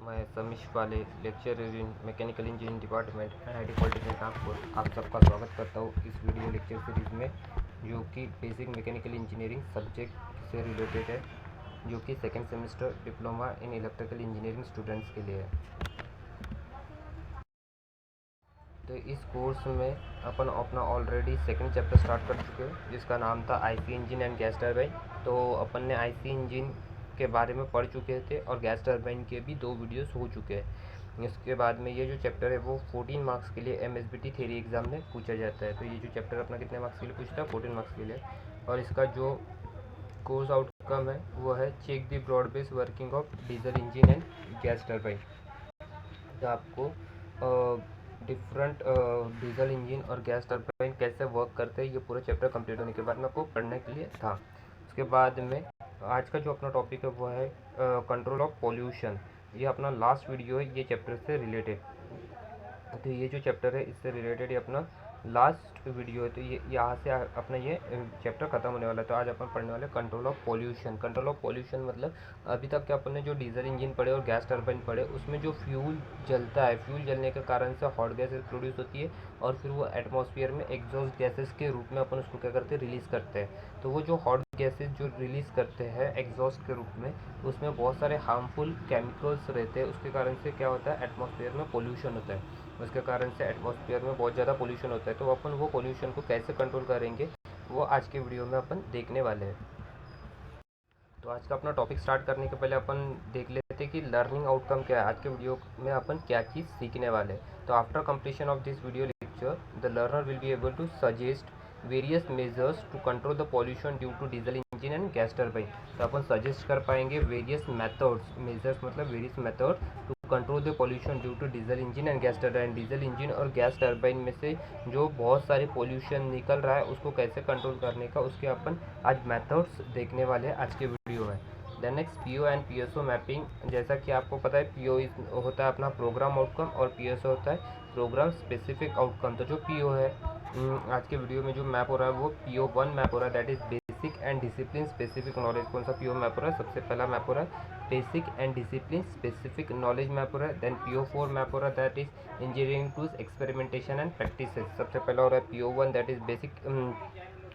मैं समीश वाले lecture in mechanical engineering department NIT polytechnic Nagpur आप सबका स्वागत करता हूँ इस वीडियो लेक्चर सीरीज़ में, जो कि बेसिक मैकेनिकल इंजीनियरिंग सब्जेक्ट से रिलेटेड है, जो कि second semester diploma in electrical engineering students के लिए है। तो इस कोर्स में अपन अपना ऑलरेडी सेकेंड चैप्टर स्टार्ट कर चुके हैं, जिसका नाम था IC engine and gas turbine. तो अपन ने IC इंजन के बारे में पढ़ चुके थे और गैस टरबाइन के भी 2 वीडियोस हो चुके हैं। इसके बाद में ये जो चैप्टर है वो 14 मार्क्स के लिए MSBT थ्योरी एग्ज़ाम में पूछा जाता है। तो ये जो चैप्टर अपना कितने मार्क्स के लिए पूछता है, 14 मार्क्स के लिए। और इसका जो कोर्स आउटकम है वो है check the broad base working of diesel engine and gas turbine. तो आपको डिफरेंट डीजल इंजन और गैस टरबाइन कैसे वर्क करते हैं, ये पूरा चैप्टर कंप्लीट होने के बाद में आपको पढ़ने के लिए था। उसके बाद में आज का जो अपना टॉपिक है वो है कंट्रोल ऑफ पॉल्यूशन। ये अपना लास्ट वीडियो है ये चैप्टर से रिलेटेड। तो ये जो चैप्टर है इससे रिलेटेड ये अपना लास्ट वीडियो है। तो ये यहाँ से अपना ये चैप्टर खत्म होने वाला है। तो आज अपन पढ़ने वाले control of pollution. Control of pollution मतलब अभी तक क्या अपन ने जो डीजल इंजन पढ़े और गैस टरबाइन पढ़े, उसमें जो फ्यूल जलता है, फ्यूल जलने के कारण से हॉट गैसेस प्रोड्यूस होती है और फिर वो एटमॉस्फेयर में एग्जॉस्ट गैसेस के रूप में अपन उसको क्या करते हैं, रिलीज़ करते हैं। तो वो जो हॉट गैसेस जो रिलीज़ करते हैं एग्जॉस्ट के रूप में, उसमें बहुत सारे हार्मफुल केमिकल्स रहते हैं। उसके कारण से क्या होता है, एटमॉस्फेयर में पोल्यूशन होता है। उसके कारण से एटमॉस्फेयर में बहुत ज़्यादा पोल्यूशन होता है। तो अपन वो पोल्यूशन को कैसे कंट्रोल करेंगे, वो आज के वीडियो में अपन देखने वाले हैं। तो आज का अपना टॉपिक स्टार्ट करने के पहले अपन देख लेते हैं कि लर्निंग आउटकम क्या है। आज के वीडियो में अपन क्या चीज़ सीखने वाले हैं। तो after completion of this video lecture the learner will be able to suggest various measures to control the pollution due to diesel engine and gas turbine. तो अपन सजेस्ट कर पाएंगे वेरियस मेथड्स, मेजर्स मतलब various method to control the pollution due to diesel engine and gas turbine. Diesel engine और gas turbine में से जो बहुत सारे पॉल्यूशन निकल रहा है उसको कैसे कंट्रोल करने का, उसके अपन आज मेथड्स देखने वाले हैं आज के वीडियो में। Then next PO and PSO mapping. जैसा कि आपको पता है PO होता है अपना प्रोग्राम आउटकम और PSO होता है प्रोग्राम स्पेसिफिक आउटकम। तो जो PO है आज के वीडियो में जो मैप हो रहा है वो PO1 मैप हो रहा है, that is basic and discipline specific knowledge. कौन सा PO मैप हो रहा है, सबसे पहला मैप हो रहा है basic and discipline specific knowledge map हो रहा है। देन PO4 मैप हो रहा है, that is engineering tools experimentation and practices. सबसे पहला हो रहा है PO1 that is basic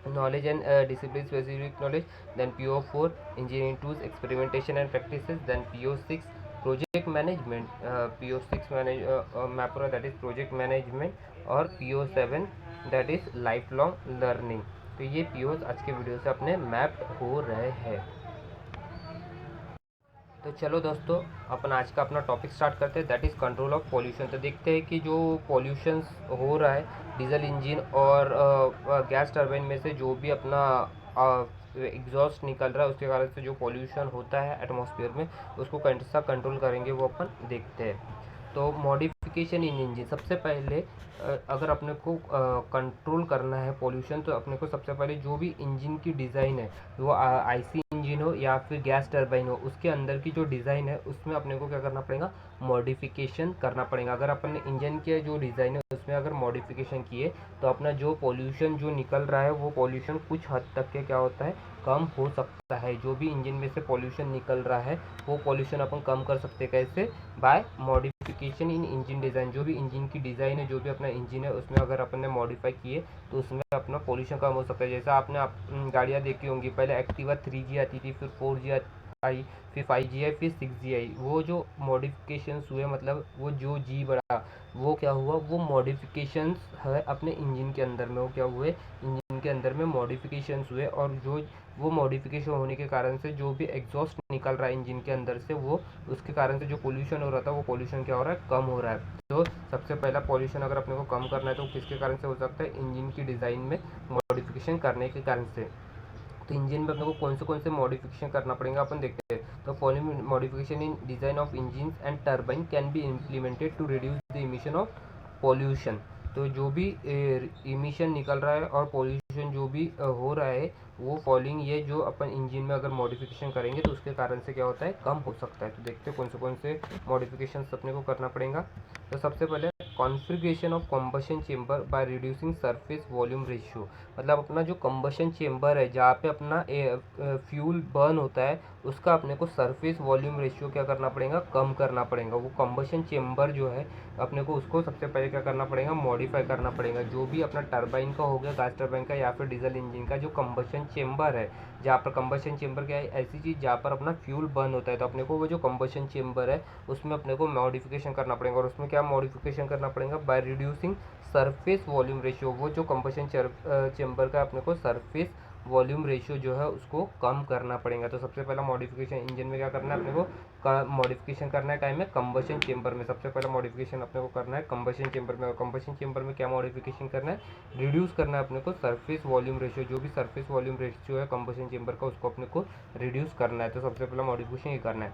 knowledge and discipline specific knowledge. Then PO4 engineering tools experimentation and practices. Then PO6 project management. PO6 map हो रहा है, that is project management। और PO7 that is lifelong learning। तो ये POs आज के video से अपने मैप हो रहे हैं। तो चलो दोस्तों अपन आज का अपना टॉपिक स्टार्ट करते हैं, that is control of pollution. तो देखते हैं कि जो पॉल्यूशन हो रहा है डीजल इंजन और गैस टरबाइन में से, जो भी अपना एग्जॉस्ट निकल रहा है उसके कारण से जो पॉल्यूशन होता है एटमॉस्फेयर में, उसको कैसा कंट्रोल करेंगे वो अपन देखते हैं। तो मॉडिफिकेशन इन इंजन, सबसे पहले अगर अपने को कंट्रोल करना है पॉल्यूशन, तो अपने को सबसे पहले जो भी इंजन की डिज़ाइन है, वो IC इंजन हो या फिर गैस टरबाइन हो, उसके अंदर की जो डिज़ाइन है उसमें अपने को क्या करना पड़ेगा, मॉडिफिकेशन करना पड़ेगा। अगर अपन ने इंजन के जो डिज़ाइन है उसमें अगर मॉडिफिकेशन किए तो अपना जो पॉल्यूशन जो निकल रहा है वो पॉल्यूशन कुछ हद तक के क्या होता है, कम हो सकता है। जो भी इंजन में से पॉल्यूशन निकल रहा है वो पॉल्यूशन अपन कम कर सकते हैं, कैसे, by modification in engine design. जो भी इंजन की डिज़ाइन है, जो भी अपना इंजन है उसमें अगर अपन ने मॉडिफाई किए तो उसमें अपना पॉल्यूशन कम हो सकता है। जैसा आपने गाड़ियाँ देखी होंगी, पहले एक्टिवा 3G आती थी, फिर 4G आई, फिर 5G आई, फिर 6G आई। वो जो मॉडिफिकेशंस हुए, मतलब वो जो G बढ़ा, वो क्या हुआ, वो मॉडिफिकेशंस है अपने इंजन के अंदर में। वो क्या हुए, इंजन के अंदर में मॉडिफिकेशंस हुए, और जो वो मॉडिफिकेशन होने के कारण से जो भी एग्जॉस्ट निकल रहा है इंजन के अंदर से, वो उसके कारण से जो पोल्यूशन हो रहा था वो पोल्यूशन क्या हो रहा है, कम हो रहा है। तो सबसे पहला पोल्यूशन अगर अपने को कम करना है तो किसके कारण से हो सकता है, इंजन की डिज़ाइन में मॉडिफिकेशन करने के कारण से। तो इंजन में अपने को कौन से मॉडिफिकेशन करना पड़ेगा अपन देखते हैं। तो following modification in design of engine and turbine can be implemented to reduce the emission of pollution. तो जो भी इमिशन निकल रहा है और पॉल्यूशन जो भी हो रहा है, वो फॉलोइंग ये जो अपन इंजन में अगर मॉडिफिकेशन करेंगे तो उसके कारण से क्या होता है, कम हो सकता है। तो देखते हैं कौन से मॉडिफिकेशन अपने को करना पड़ेगा। तो सबसे पहले configuration of combustion chamber by reducing surface volume ratio. मतलब अपना जो कम्बशन चेम्बर है जहाँ पे अपना फ्यूल बर्न होता है उसका अपने को सरफेस वॉल्यूम रेशियो क्या करना पड़ेगा, कम करना पड़ेगा। वो कम्बशन चेम्बर जो है अपने को उसको सबसे पहले क्या करना पड़ेगा, मॉडिफाई करना पड़ेगा। जो भी अपना टरबाइन का हो गया, गैस टरबाइन का या फिर डीजल इंजन का जो कम्बशन चेम्बर है, जहाँ पर कम्बशन चेम्बर क्या है, ऐसी चीज़ जहाँ पर अपना फ्यूल बर्न होता है, तो अपने को वो जो कम्बशन चेम्बर है उसमें अपने को मॉडिफिकेशन करना पड़ेगा। और उसमें क्या मॉडिफिकेशन करना पड़ेगा, by reducing surface volume ratio. वो जो कम्बशन चेम्बर का अपने को सरफेस वॉल्यूम रेशियो जो है उसको कम करना पड़ेगा। तो सबसे पहला मॉडिफिकेशन इंजन में क्या करना है अपने को, मॉडिफिकेशन करना है टाइम में कम्बशन चेम्बर में। सबसे पहला मॉडिफिकेशन अपने को करना है कम्बशन चेम्बर में। और कम्बशन चेम्बर में क्या मॉडिफिकेशन करना है, रिड्यूस करना है अपने को सरफेस वॉल्यूम रेशियो। जो भी सरफेस वॉल्यूम रेशियो है कम्बशन चेम्बर का उसको अपने को रिड्यूस करना है। तो सबसे पहला मॉडिफिकेशन ये करना है।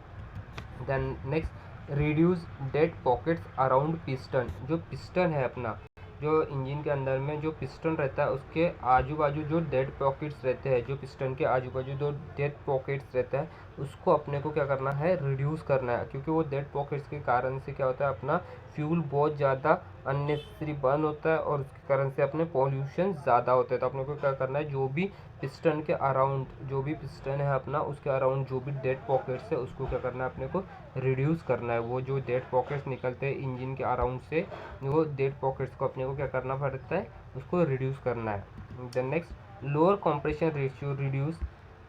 Then next, reduce dead pockets around piston. जो पिस्टन है अपना, जो इंजन के अंदर में जो पिस्टन रहता है उसके आजू बाजू जो डेड पॉकेट्स रहते हैं, जो पिस्टन के आजू बाजू जो डेड पॉकेट्स रहता है उसको अपने को क्या करना है, रिड्यूस करना है। क्योंकि वो डेड पॉकेट्स के कारण से क्या होता है, अपना फ्यूल बहुत ज़्यादा अननेसेसरी बर्न होता है और उसके कारण से अपने पॉल्यूशन ज़्यादा होता है। तो अपने को क्या करना है, जो भी पिस्टन के अराउंड, जो भी पिस्टन है अपना उसके अराउंड जो भी डेड पॉकेट्स है उसको क्या करना है, अपने को रिड्यूस करना है। वो जो डेड पॉकेट्स निकलते हैं इंजन के अराउंड से, वो डेड पॉकेट्स को अपने को क्या करना पड़ता है, उसको रिड्यूस करना है। Then next, lower compression ratio reduce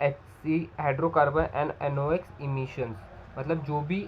HC hydrocarbon and NOx emissions. मतलब जो भी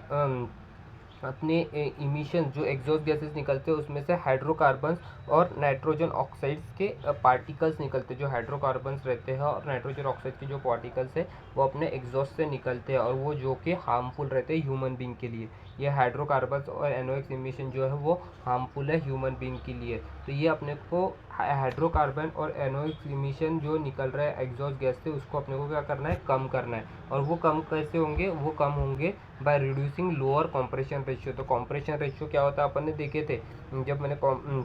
अपने इमिशन जो एग्जॉस्ट गैसेस निकलते हैं उसमें से हाइड्रोकार्बन्स और नाइट्रोजन ऑक्साइड्स के पार्टिकल्स निकलते हैं। जो हाइड्रोकार्बन्स रहते हैं और नाइट्रोजन ऑक्साइड के जो पार्टिकल्स है वो अपने एग्जॉस्ट से निकलते हैं और वो जो कि हार्मफुल रहते हैं ह्यूमन बींग के लिए। ये हाइड्रोकार्बन्स और एनओएक्स इमिशन जो है वो हार्मफुल है ह्यूमन बींग के लिए। तो ये अपने को हाइड्रोकार्बन और एनओएक्स इमिशन जो निकल रहा है एग्जॉस्ट गैस से उसको अपने को क्या करना है, कम करना है। और वो कम कैसे होंगे, वो कम होंगे by reducing lower compression ratio. तो कंप्रेशन रेशियो क्या होता है, अपन ने देखे थे जब मैंने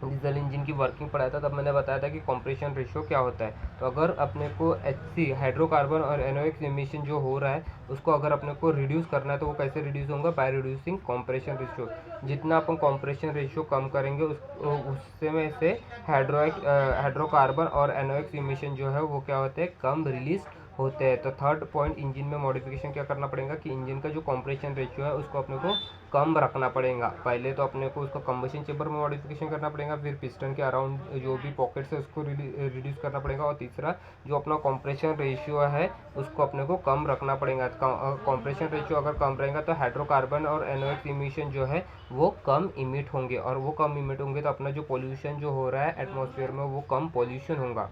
डीजल इंजन की वर्किंग पढ़ाया था तब मैंने बताया था कि कंप्रेशन रेशियो क्या होता है। तो अगर अपने को एचसी हाइड्रोकार्बन और एनओएक्स इमिशन जो हो रहा है उसको अगर अपने को रिड्यूस करना है तो वो कैसे रिड्यूस होगा, बाय रिड्यूसिंग कंप्रेशन रेशियो। जितना अपन कंप्रेशन रेशियो कम करेंगे उससे में से हाइड्रोकार्बन और एनओएक्स इमिशन जो है वो क्या होते हैं, कम रिलीज होते हैं। तो थर्ड पॉइंट, इंजन में मॉडिफिकेशन क्या करना पड़ेगा कि इंजन का जो कंप्रेशन रेशियो है उसको अपने को कम रखना पड़ेगा। पहले तो अपने को उसको कम्बशन चेम्बर में मॉडिफिकेशन करना पड़ेगा, फिर पिस्टन के अराउंड जो भी पॉकेट्स है उसको रिड्यूस करना पड़ेगा, और तीसरा जो अपना कंप्रेशन रेशियो है उसको अपने को कम रखना पड़ेगा। कंप्रेशन रेशियो अगर कम रहेगा तो हाइड्रोकार्बन और एनओएक्स इमिशन जो है वो कम इमिट होंगे, और वो कम इमिट होंगे तो अपना जो पॉल्यूशन जो हो रहा है एटमॉस्फेयर में वो कम पॉल्यूशन होगा।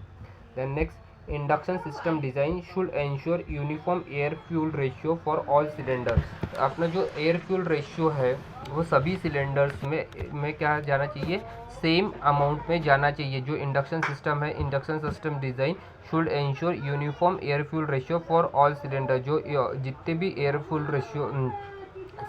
Then next, induction system design should ensure uniform air fuel ratio for all cylinders. अपना जो एयर फ्यूल रेशियो है वो सभी सिलेंडर्स में क्या जाना चाहिए, सेम अमाउंट में जाना चाहिए। जो इंडक्शन सिस्टम है, induction system design should ensure uniform air fuel ratio for all cylinder. जो जितने भी एयर फ्यूल रेशियो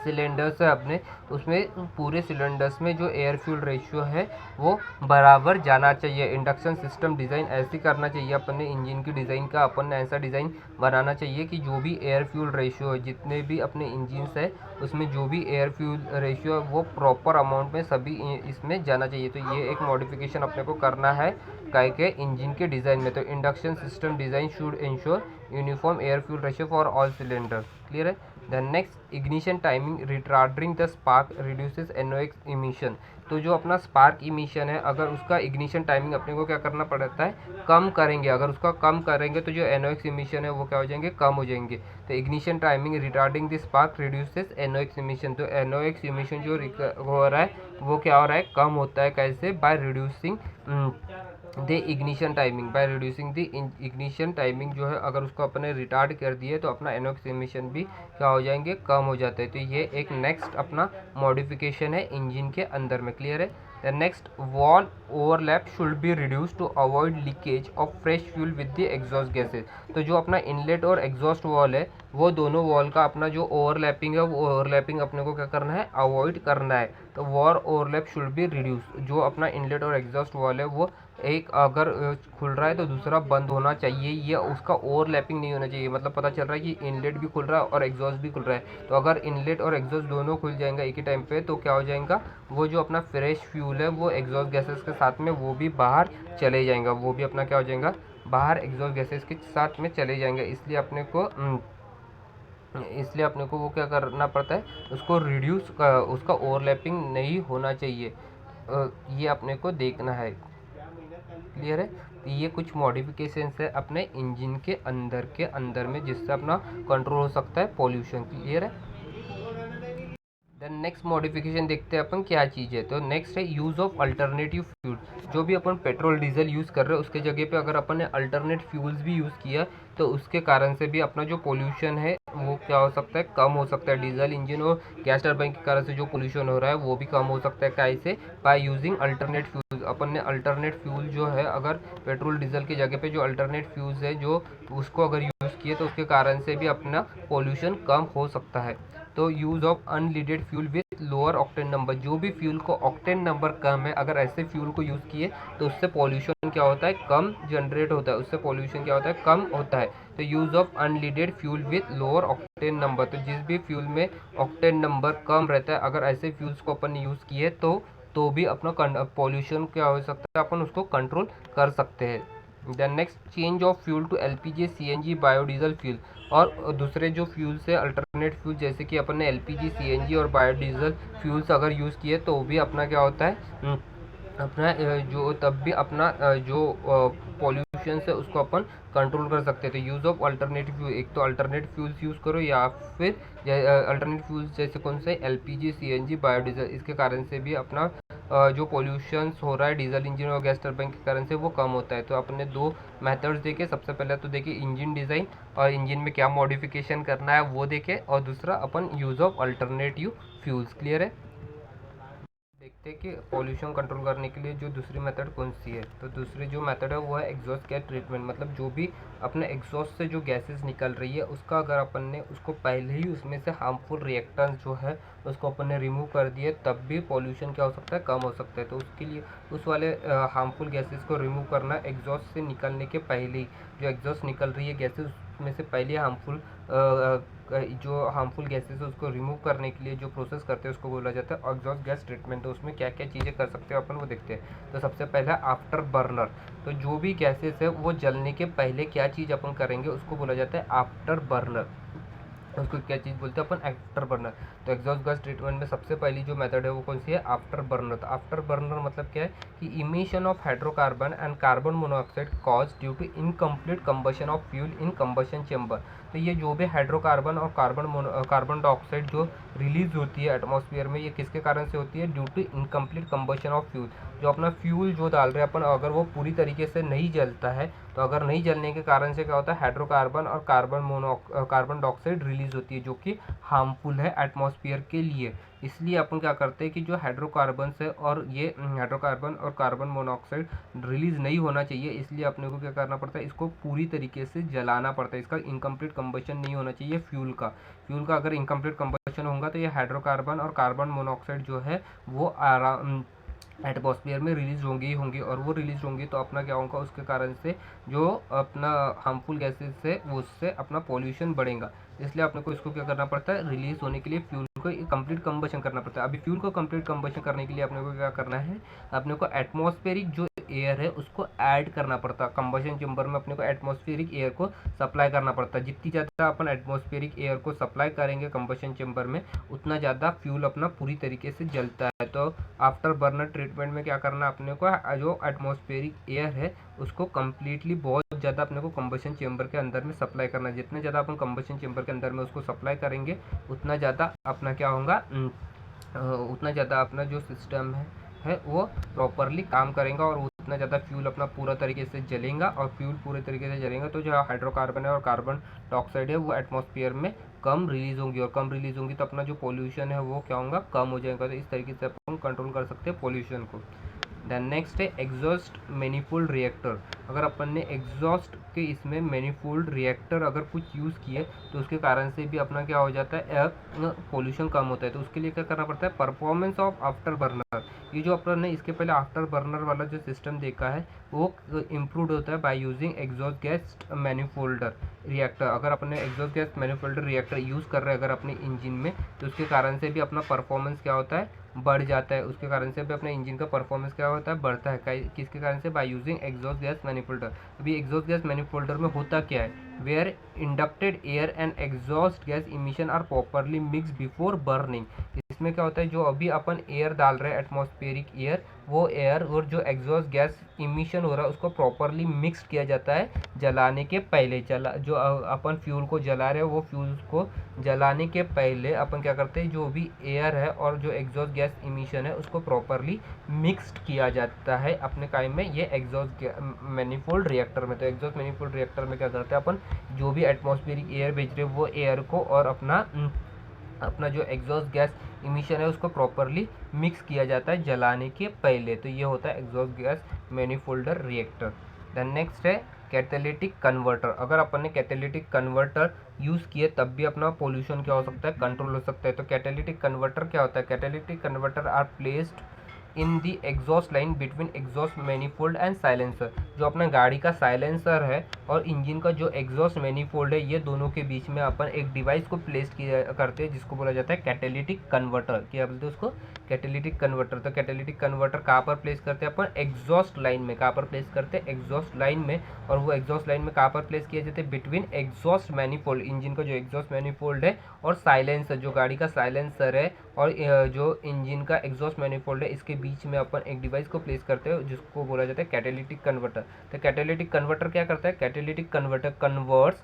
सिलेंडर्स है अपने, उसमें पूरे सिलेंडर्स में जो एयर फ्यूल रेशियो है वो बराबर जाना चाहिए। इंडक्शन सिस्टम डिज़ाइन ऐसे करना चाहिए अपने इंजन की डिज़ाइन का, अपन ने ऐसा डिज़ाइन बनाना चाहिए कि जो भी एयर फ्यूल रेशियो है, जितने भी अपने इंजन्स है उसमें जो भी एयर फ्यूल रेशियो है वो प्रॉपर अमाउंट में सभी इसमें जाना चाहिए। तो ये एक मॉडिफिकेशन अपने को करना है काय के इंजन के डिज़ाइन में। तो induction system design should ensure uniform air fuel ratio for all cylinder. Clear है। Then next, ignition timing retarding the spark reduces NOx emission. तो जो अपना स्पार्क इमिशन है अगर उसका इग्निशन टाइमिंग अपने को क्या करना पड़ता है, कम करेंगे। अगर उसका कम करेंगे तो जो एनओएक्स इमिशन है वो क्या हो जाएंगे, कम हो जाएंगे। तो ignition timing retarding the spark reduces NOx emission. तो एनओएक्स इमिशन जो हो रहा है वो क्या हो रहा है, कम होता है। कैसे, by reducing the ignition timing. By reducing the ignition timing जो है अगर उसको अपने रिटार्ड कर दिए तो अपना एनओएक्स इमिशन भी क्या हो जाएंगे, कम हो जाते हैं। तो ये एक नेक्स्ट अपना मॉडिफिकेशन है इंजन के अंदर में। क्लियर है। The next, valve overlap should be reduce to avoid leakage of fresh fuel with the exhaust gases. तो जो अपना इनलेट और एग्जॉस्ट वॉल है वो दोनों वॉल का अपना जो ओवरलैपिंग है वो ओवरलैपिंग अपने को क्या करना है, अवॉइड करना है। तो wall overlap should be reduce. जो अपना इनलेट और एग्जॉस्ट वॉल है वो एक अगर खुल रहा है तो दूसरा बंद होना चाहिए, ये उसका ओवरलैपिंग नहीं होना चाहिए। मतलब पता चल रहा है कि इनलेट भी खुल रहा है और एग्जॉस्ट भी खुल रहा है, तो अगर इनलेट और एग्जॉस्ट दोनों खुल जाएंगे एक ही टाइम पे तो क्या हो जाएगा, वो जो अपना फ्रेश फ्यूल है वो एग्जॉस्ट गैसेस के साथ में वो भी बाहर चले जाएंगा, वो भी अपना क्या हो जाएगा, बाहर एग्जॉस्ट गैसेस के साथ में चले जाएंगे। इसलिए अपने को वो क्या करना पड़ता है, उसको रिड्यूस, उसका ओवरलैपिंग नहीं होना चाहिए। ये अपने को देखना है। क्लियर है? तो ये कुछ मॉडिफिकेशंस है अपने इंजन के अंदर में, जिससे अपना कंट्रोल हो सकता है पॉल्यूशन। क्लियर है? देन नेक्स्ट मॉडिफिकेशन देखते हैं अपन क्या चीज़ है। तो नेक्स्ट है यूज़ ऑफ अल्टरनेटिव फ्यूल। जो भी अपन पेट्रोल डीजल यूज़ कर रहे हैं उसके जगह पे अगर अपन ने अल्टरनेट फ्यूल्स भी यूज़ किया तो उसके कारण से भी अपना जो पोल्यूशन है वो क्या हो सकता है, कम हो सकता है। डीजल इंजन और गैस टरबाइन के कारण से जो पोल्यूशन हो रहा है वो भी कम हो सकता है। कैसे? By using alternate fuels. अपन ने अल्टरनेट फ्यूल जो है, अगर पेट्रोल डीजल की जगह पे जो अल्टरनेट फ्यूल्स है जो उसको अगर यूज़ किए तो उसके कारण से भी अपना पोल्यूशन कम हो सकता है। तो use of unleaded fuel with lower octane number. जो भी फ्यूल को ऑक्टेन नंबर कम है, अगर ऐसे फ्यूल को यूज़ किए तो उससे पॉल्यूशन क्या होता है, कम जनरेट होता है, उससे पॉल्यूशन क्या होता है, कम होता है। तो use of unleaded fuel with lower octane number. तो जिस भी फ्यूल में ऑक्टेन नंबर कम रहता है, अगर ऐसे फ्यूल्स को अपन यूज़ किए तो भी अपना पॉल्यूशन क्या हो सकता है, अपन उसको कंट्रोल कर सकते हैं। Then next, change of fuel to LPG, CNG, biodiesel fuel. और दूसरे जो फ्यूल्स है अल्टरनेट फ्यूल, जैसे कि अपन ने एलपीजी, सीएनजी और बायोडीजल फ्यूल्स अगर यूज़ किए तो भी अपना क्या होता है, अपना जो तब भी अपना जो पॉल्यूशन है उसको अपन कंट्रोल कर सकते हैं। तो यूज़ ऑफ अल्टरनेटिव फ्यूल, एक तो अल्टरनेट फ्यूल्स यूज़ करो या फिर अल्टरनेट फ्यूल्स जैसे कौन से, एलपीजी, सीएनजी, बायोडीजल। इसके कारण से भी अपना जो पोल्यूशन हो रहा है डीजल इंजन और गैस टरबाइन के कारण से वो कम होता है। तो अपने दो मेथड्स देखे, सबसे पहले तो देखिए इंजन डिज़ाइन और इंजन में क्या मॉडिफिकेशन करना है वो देखे, और दूसरा अपन use of alternative fuels. Clear है? देखते हैं कि पॉल्यूशन कंट्रोल करने के लिए जो दूसरी मेथड कौन सी है। तो दूसरी जो मेथड है वो है एग्जॉस्ट गैस ट्रीटमेंट। मतलब जो भी अपने एग्जॉस्ट से जो गैसेस निकल रही है उसका अगर अपन ने उसको पहले ही उसमें से हार्मफुल रिएक्टेंट्स जो है उसको अपन ने रिमूव कर दिए, तब भी पॉल्यूशन क्या हो सकता है, कम हो सकता है। तो उसके लिए उस वाले हार्मफुल गैसेस को रिमूव करना एग्जॉस्ट से निकलने के पहले ही, जो एग्जॉस्ट निकल रही है गैसेस उसमें से पहले हार्मफुल जो हार्मफुल गैसेस है उसको रिमूव करने के लिए जो प्रोसेस करते हैं उसको बोला जाता है एग्जॉस्ट गैस ट्रीटमेंट। तो उसमें क्या क्या चीज़ें कर सकते हैं अपन वो देखते हैं। तो सबसे पहला आफ्टर बर्नर। तो जो भी गैसेस है वो जलने के पहले क्या चीज़ अपन करेंगे उसको बोला जाता है आफ्टर बर्नर। उसको क्या चीज़ बोलते हैं अपन, आफ्टर बर्नर। तो एग्जॉस्ट गैस ट्रीटमेंट में सबसे पहली जो मेथड है वो कौन सी है, आफ्टर बर्नर। तो आफ्टर बर्नर मतलब क्या है कि emission of hydrocarbon and carbon monoxide cause due to incomplete combustion of fuel in combustion chamber. तो ये जो भी हाइड्रोकार्बन और कार्बन डाइऑक्साइड जो रिलीज होती है एटमॉस्फेयर में, ये किसके कारण से होती है, due to incomplete combustion of fuel. जो अपना फ्यूल जो डाल रहे हैं अपन, अगर वो पूरी तरीके से नहीं जलता है तो अगर नहीं जलने के कारण से क्या होता है, हाइड्रोकार्बन और कार्बन डाइऑक्साइड रिलीज होती है जो कि हार्मफुल है एटमॉस्फेयर के लिए। इसलिए अपन क्या करते हैं कि जो हाइड्रोकार्बन है और ये हाइड्रोकार्बन और कार्बन मोनोऑक्साइड रिलीज नहीं होना चाहिए, इसलिए अपने को क्या करना पड़ता है, इसको पूरी तरीके से जलाना पड़ता है। इसका इनकम्प्लीट कंबशन नहीं होना चाहिए फ्यूल का अगर इनकम्प्लीट कंबशन होगा तो ये हाइड्रोकार्बन और कार्बन मोनोऑक्साइड जो है वो एटमॉस्फेयर में रिलीज होंगी और वो रिलीज होंगी तो अपना क्या होगा, उसके कारण से जो अपना हार्मफुल गैसेस है उससे अपना पॉल्यूशन बढ़ेगा। इसलिए अपने को इसको क्या करना पड़ता है, रिलीज होने के लिए फ्यूल को कंप्लीट कंबशन करना पड़ता है। अभी फ्यूल को कंप्लीट कंबशन करने के लिए अपने को क्या करना है, अपने को एटमॉस्फेरिक जो एयर है उसको ऐड करना पड़ता है। कंबशन चेम्बर में अपने को एटमॉस्फेरिक एयर को सप्लाई करना पड़ता है। जितनी ज़्यादा अपन एटमॉस्फेरिक एयर को सप्लाई करेंगे कंबशन चेम्बर में, उतना ज़्यादा फ्यूल अपना पूरी तरीके से जलता है। तो आफ्टर बर्नर ट्रीटमेंट में क्या करना अपने को, जो एटमॉस्फेरिक एयर है उसको कम्प्लीटली बहुत ज़्यादा अपने को कंबशन चेम्बर के अंदर में सप्लाई करना है। जितने ज़्यादा अपन कंबशन चेम्बर के अंदर में उसको सप्लाई करेंगे उतना ज़्यादा अपना क्या होगा, उतना ज़्यादा अपना जो सिस्टम है वो प्रॉपरली काम करेगा और उतना ज़्यादा फ्यूल अपना पूरा तरीके से जलेगा। और फ्यूल पूरे तरीके से जलेगा तो जो हाइड्रोकार्बन है और कार्बन डाइऑक्साइड है वो एटमॉस्फेयर में कम रिलीज होंगी, और कम रिलीज होंगी तो अपना जो पोल्यूशन है वो क्या होगा, कम हो जाएगा। तो इस तरीके से अपन कंट्रोल कर सकते हैं पोल्यूशन को। देन नेक्स्ट है एग्जॉस्ट मैनिफोल्ड रिएक्टर। अगर अपन ने एग्जॉस्ट के इसमें मैनिफोल्ड रिएक्टर अगर कुछ यूज़ किए तो उसके कारण से भी अपना क्या हो जाता है, पोल्यूशन कम होता है। तो उसके लिए क्या करना पड़ता है, परफॉर्मेंस ऑफ आफ्टर बर्नर। ये जो अपन ने इसके पहले आफ्टर बर्नर वाला जो सिस्टम देखा है वो इम्प्रूव होता है by using exhaust gas manifolder reactor. अगर अपने exhaust gas manifolder reactor use कर रहे हैं अगर अपने इंजन में, तो उसके कारण से भी अपना परफॉर्मेंस क्या होता है, बढ़ जाता है। उसके कारण से भी अपने इंजन का परफॉर्मेंस क्या होता है, बढ़ता है। किसके कारण से, by using exhaust gas manifolder. अभी एग्जॉस्ट गैस मैनिफोल्डर में होता क्या है, where inducted air and exhaust gas emission are properly mix before burning. इसमें क्या होता है, जो अभी अपन एयर डाल रहे हैं एटमॉस्फेरिक एयर, वो एयर और जो एग्जॉस्ट गैस इमिशन हो रहा है उसको प्रॉपरली मिक्स किया जाता है जलाने के पहले। जो अपन फ्यूल को जला रहे हैं वो फ्यूल को जलाने के पहले अपन क्या करते हैं, जो भी एयर है और जो एग्जॉस्ट गैस इमिशन है उसको प्रॉपरली मिक्स्ड किया जाता है अपने टाइम में, ये एग्जॉस्ट मैनिफोल्ड रिएक्टर में। तो एग्जॉस्ट मैनिफोल्ड रिएक्टर में क्या करते हैं अपन, जो भी एटमॉस्फेरिक एयर भेज रहे हैं वो एयर को और अपना जो एग्जॉस्ट गैस इमिशन है उसको प्रॉपरली मिक्स किया जाता है जलाने के पहले। तो ये होता है exhaust gas manifolder reactor. Then next है कैटेलिटिक कन्वर्टर। अगर अपन ने कैटेलिटिक कन्वर्टर यूज़ किए तब भी अपना पोल्यूशन क्या हो सकता है, कंट्रोल हो सकता है। तो कैटेलिटिक कन्वर्टर क्या होता है, catalytic converter are placed in the exhaust line between exhaust manifold and silencer. जो अपना गाड़ी का साइलेंसर है और इंजन का जो एग्जॉस्ट मैनिफोल्ड है, ये दोनों के बीच में अपन एक डिवाइस को प्लेस किया करते हैं जिसको बोला जाता है कैटेलिटिक कन्वर्टर। क्या बोलते हैं उसको, कैटेलिटिक कन्वर्टर। तो कैटेलिटिक कन्वर्टर कहाँ पर प्लेस करते हैं अपन, एग्जॉस्ट लाइन में। कहाँ पर प्लेस करते हैं, एग्जॉस्ट लाइन में। और वो एग्जॉस्ट लाइन में कहाँ पर प्लेस किया जाते हैं, बिटवीन एग्जॉस्ट मैनिफोल्ड, इंजन का जो एग्जॉस्ट मैनिफोल्ड है और साइलेंसर, जो गाड़ी का साइलेंसर है और जो इंजन का एग्जॉस्ट मैनिफोल्ड है, इसके बीच में अपन एक डिवाइस को प्लेस करते हैं जिसको बोला जाता है कैटेलिटिक कन्वर्टर। तो कैटेलिटिक कन्वर्टर क्या करता है, catalytic converter converts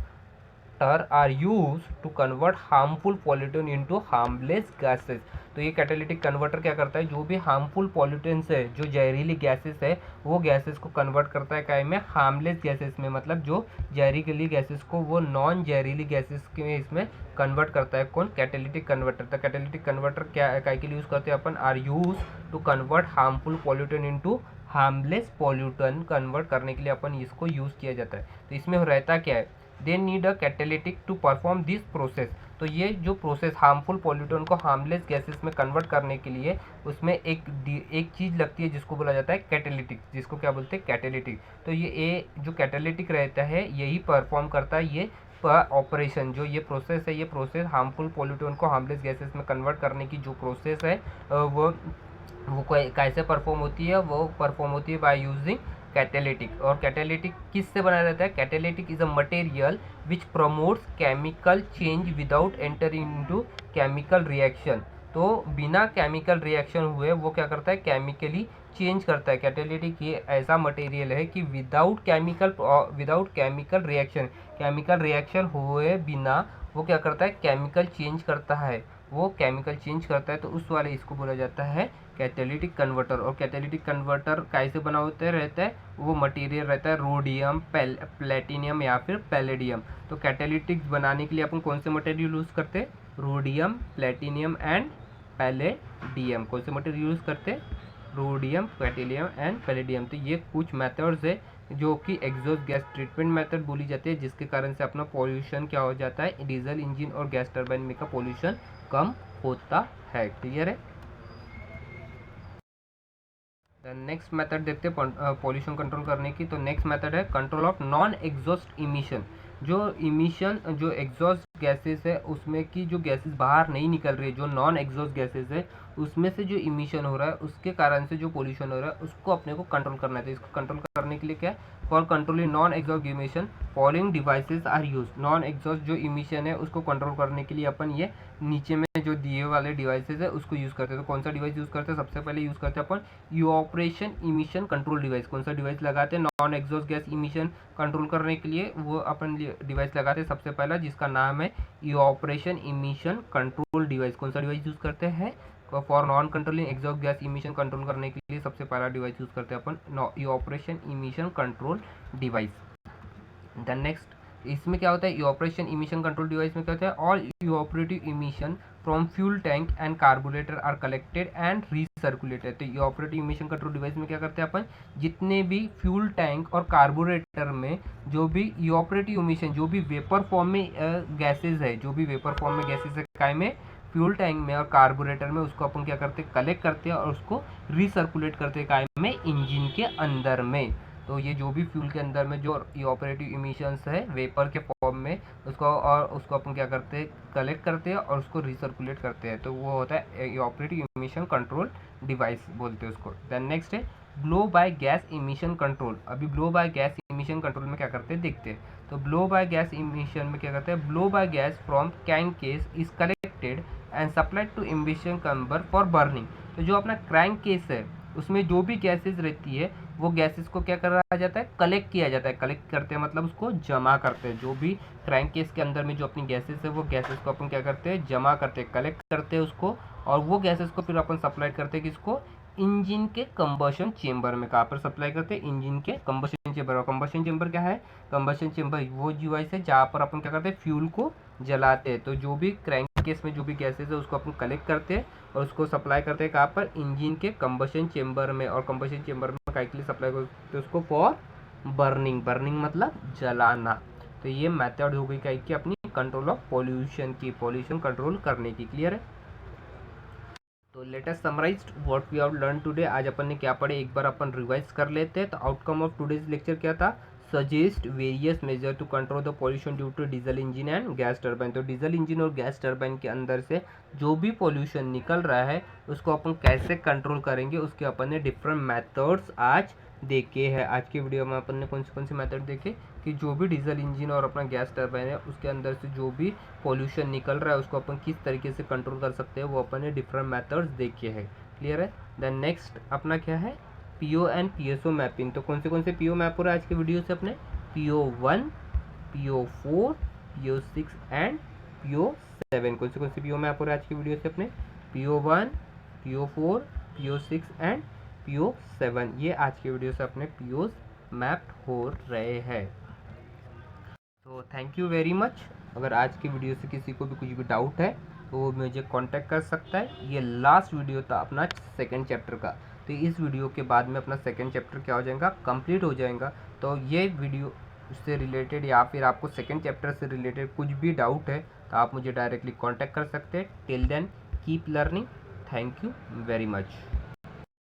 are use to convert harmful pollutant into harmless gases. तो ये कैटेलिटिक कन्वर्टर क्या करता है, जो भी हार्मफुल पॉल्यूटेंट्स है, जो जहरीली गैसेस है, वो गैसेस को कन्वर्ट करता है काय में, हार्मलेस गैसेस में। मतलब जो जहरीली गैसेस को वो नॉन जहरीली गैसेस के इसमें कन्वर्ट करता है। कौन, कैटेलिटिक कन्वर्टर। तो कैटेलिटिक कन्वर्टर क्या काय के लिए यूज़ करते हैं अपन, are use to convert harmful pollutant into harmless pollutant. Convert करने के लिए अपन इसको यूज़ किया जाता है। तो इसमें रहता क्या है, they need a catalytic to perform this process. तो ये जो प्रोसेस हार्मफुल पॉल्यूटेंट को हार्मलेस गैसेस में कन्वर्ट करने के लिए उसमें एक चीज़ लगती है जिसको बोला जाता है कैटेलिटिक, जिसको क्या बोलते हैं, कैटेलिटिक। तो ये जो कैटेलिटिक रहता है यही परफॉर्म करता है ये ऑपरेशन। जो ये प्रोसेस है, ये प्रोसेस हार्मफुल पॉल्यूटेंट को हार्मलेस गैसेस में कन्वर्ट करने की जो प्रोसेस है वो कैसे परफॉर्म होती है, वो परफॉर्म होती है बाय यूजिंग कैटेलिटिक। और कैटेलिटिक किससे बनाया जाता है, catalytic is a material which promotes chemical change without entering into chemical reaction. तो बिना केमिकल रिएक्शन हुए वो क्या करता है, केमिकली चेंज करता है। कैटेलिटिक ये ऐसा मटेरियल है कि विदाउट केमिकल रिएक्शन हुए बिना वो क्या करता है, केमिकल चेंज करता है। वो केमिकल चेंज करता है तो उस वाले इसको बोला जाता है कैटेलिटिक कन्वर्टर। और कैटेलिटिक कन्वर्टर कैसे बना होते रहता है, वो मटेरियल रहता है रोडियम, प्लेटिनियम या फिर पैलेडियम। तो कैटेलिटिक बनाने के लिए अपन कौन से मटेरियल यूज़ करते हैं, रोडियम, प्लेटिनियम एंड पैलेडियम। कौन से मटेरियल यूज़ करते हैं, रोडियम, प्लेटिनियम एंड पैलेडियम। तो ये कुछ मेथड्स है जो कि एग्जॉस्ट गैस ट्रीटमेंट मेथड बोली जाती है, जिसके कारण से अपना पॉल्यूशन क्या हो जाता है, डीजल इंजन और गैस टर्बाइन में का पॉल्यूशन कम होता है। क्लियर है। नेक्स्ट मेथड देखते हैं पॉल्यूशन कंट्रोल करने की। तो नेक्स्ट मेथड है control of non exhaust emission. जो एग्जॉस्ट गैसेस है उसमें की जो गैसेस बाहर नहीं निकल रही है, जो नॉन एग्जॉस्ट गैसेस है उसमें से जो इमिशन हो रहा है उसके कारण से जो पोल्यूशन हो रहा है उसको अपने को कंट्रोल करना है। तो इसको कंट्रोल करने के लिए क्या है, for controlling non exhaust emission following devices are use. Non exhaust जो इमिशन है उसको कंट्रोल करने के लिए अपन ये नीचे में जो दिए वाले डिवाइसेस है उसको यूज़ करते हैं। तो कौन सा डिवाइस यूज़ करते हैं, सबसे पहले यूज़ करते हैं अपन इवैपोरेशन इमिशन कंट्रोल डिवाइस। कौन सा डिवाइस लगाते हैं non exhaust gas emission control करने के लिए, वो अपन डिवाइस लगाते हैं सबसे पहला, जिसका नाम है इवैपोरेशन इमिशन कंट्रोल डिवाइस। कौन सा डिवाइस यूज़ करते हैं, for non controlling exhaust gas emission control करने के लिए सबसे पहला डिवाइस यूज़ करते हैं अपन evaporation emission control device. Then next इसमें क्या होता है, इवापोरेशन इमिशन कंट्रोल डिवाइस में क्या होता है, all evaporative emission from fuel tank and carburettor are collected and recirculated. तो इवापोरेटिव इमिशन कंट्रोल डिवाइस में क्या करते हैं अपन, जितने भी फ्यूल टैंक और कार्बोरेटर में जो भी इवापोरेटिव इमिशन, जो भी वेपर फॉर्म में गैसेज है, जो भी वेपर फॉर्म में गैसेज है काय में, फ्यूल टैंक में और कार्बोरेटर में, उसको अपन क्या करते हैं, कलेक्ट करते हैं और उसको रीसर्कुलेट करते हैं काय में, इंजन के अंदर में। तो ये जो भी फ्यूल के अंदर में जो इवापोरेटिव इमिशंस है वेपर के फॉर्म में, उसको अपन क्या करते हैं, कलेक्ट करते हैं और उसको रिसर्कुलेट करते हैं। तो वो होता है इवापोरेटिव इमिशन कंट्रोल डिवाइस बोलते हैं उसको। देन नेक्स्ट है blow by gas emission control. अभी blow by gas emission control में क्या करते हैं देखते हैं। तो ब्लो बाय गैस इमिशन में क्या करते हैं, blow by gas from crankcase is collected and supplied to emission chamber for burning. तो जो अपना क्रैंक केस है उसमें जो भी गैसेज रहती है वो गैसेस को क्या करा जाता है, कलेक्ट किया जाता है। कलेक्ट करते हैं मतलब उसको जमा करते हैं। जो भी क्रैंक केस के अंदर में जो अपनी गैसेस है वो गैसेस को अपन क्या करते हैं, जमा करते हैं, कलेक्ट करते हैं उसको, और वो गैसेस को फिर अपन सप्लाई करते हैं किसको, इंजन के कंबशन चेंबर में। कहाँ पर सप्लाई करते हैं, इंजन के कंबशन चेंबर। और कंबशन चेंबर क्या है, कंबशन चेंबर वो डिवाइस है जहाँ पर अपन क्या करते हैं, फ्यूल को जलाते हैं। तो जो भी क्रैंक केस में जो भी गैसेस है उसको अपन कलेक्ट करते हैं और उसको सप्लाई करते हैं कहाँ पर, इंजन के कंबशन चेंबर में। और कंबशन चेंबर में काय के लिए सप्लाई करते हैं उसको, फॉर बर्निंग। बर्निंग मतलब जलाना। तो ये मेथड हो गई काय की अपनी कंट्रोल ऑफ पॉल्यूशन की, पॉल्यूशन कंट्रोल करने की। क्लियर है। तो let us summarise what we have learn today. आज अपन ने क्या पढ़े एक बार अपन रिवाइज कर लेते हैं। तो आउटकम ऑफ टुडेज लेक्चर क्या था, suggest various measure to control the pollution due to diesel engine and gas turbine. तो डीजल इंजन और गैस टर्बाइन के अंदर से जो भी पॉल्यूशन निकल रहा है उसको अपन कैसे कंट्रोल करेंगे, उसके अपन ने डिफरेंट मेथड्स आज देखे हैं। आज की वीडियो में अपन ने कौन से मेथड देखे कि जो भी डीजल इंजन और अपना गैस टर्बाइन है उसके अंदर से जो भी पॉल्यूशन निकल रहा है उसको अपन किस तरीके से कंट्रोल कर सकते हैं, वो अपन ने डिफरेंट मेथड्स देखे हैं। क्लियर है। देन नेक्स्ट अपना क्या है, पीओ एंड पीएसओ मैपिंग। तो कौन से पीओ मैप हो रहा है आज के वीडियो से अपने, PO1, PO4, PO6 and PO7। कौन से पीओ मैप हो रहा है आज की वीडियो से अपने, PO1, PO4, PO6 and PO7। ये आज की वीडियो से अपने पीओज मैप हो रहे हैं। तो थैंक यू वेरी मच। अगर आज की वीडियो से किसी को भी कुछ भी डाउट है तो वो मुझे कांटेक्ट कर सकता है। ये लास्ट वीडियो था अपना सेकंड चैप्टर का। तो इस वीडियो के बाद में अपना सेकंड चैप्टर क्या हो जाएगा, कंप्लीट हो जाएगा। तो ये वीडियो से रिलेटेड या फिर आपको सेकंड चैप्टर से रिलेटेड कुछ भी डाउट है तो आप मुझे डायरेक्टली कांटेक्ट कर सकते हैं। Till then keep learning. Thank you very much.